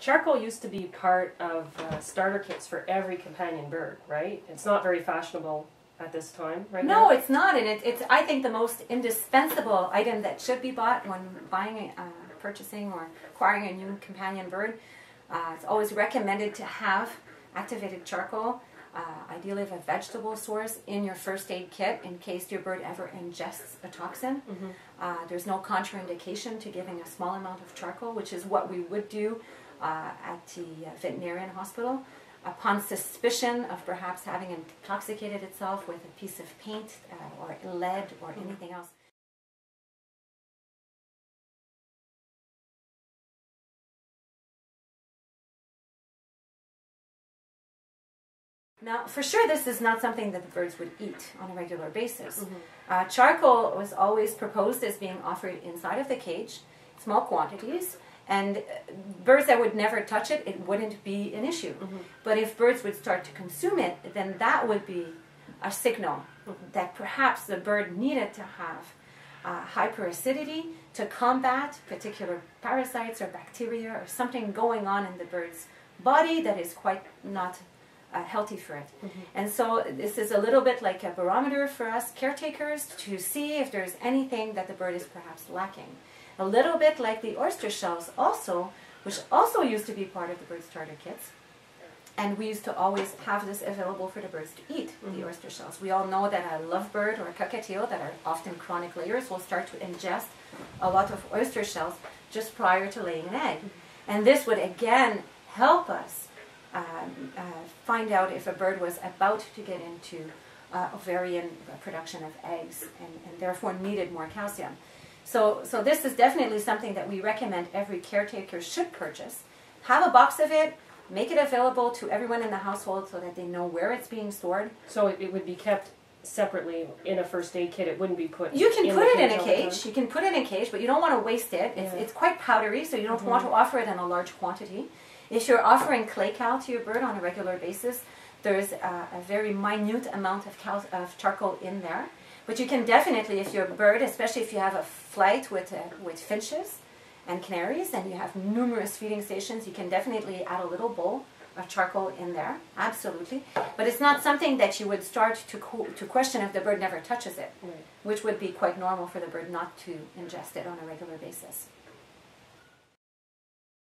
Charcoal used to be part of starter kits for every companion bird, right? It's not very fashionable at this time, right? No, it's not, and it's I think the most indispensable item that should be bought when buying, purchasing, or acquiring a new companion bird. It's always recommended to have activated charcoal, ideally of a vegetable source, in your first aid kit in case your bird ever ingests a toxin. There's no contraindication to giving a small amount of charcoal, which is what we would do at the veterinarian hospital upon suspicion of perhaps having intoxicated itself with a piece of paint or lead or anything else. Now, for sure, this is not something that the birds would eat on a regular basis. Charcoal was always proposed as being offered inside of the cage, small quantities, and birds that would never touch it, it wouldn't be an issue. But if birds would start to consume it, then that would be a signal that perhaps the bird needed to have hyperacidity to combat particular parasites or bacteria or something going on in the bird's body that is quite not healthy for it. And so this is a little bit like a barometer for us caretakers to see if there's anything that the bird is perhaps lacking. A little bit like the oyster shells also, which also used to be part of the bird starter kits. And we used to always have this available for the birds to eat, the oyster shells. We all know that a lovebird or a cockatiel, that are often chronic layers, will start to ingest a lot of oyster shells just prior to laying an egg. And this would again help us find out if a bird was about to get into ovarian production of eggs and therefore needed more calcium. So this is definitely something that we recommend every caretaker should purchase. Have a box of it, make it available to everyone in the household so that they know where it's being stored. So it would be kept separately in a first aid kit. It wouldn't be put. You can put it in a cage. You can put it in a cage, but you don't want to waste it. It's quite powdery, so you don't want to offer it in a large quantity. If you're offering clay cow to your bird on a regular basis, there's a very minute amount of charcoal in there. But you can definitely, if your bird, especially if you have a flight with finches and canaries and you have numerous feeding stations, you can definitely add a little bowl of charcoal in there, absolutely. But it's not something that you would start to question if the bird never touches it, which would be quite normal for the bird not to ingest it on a regular basis.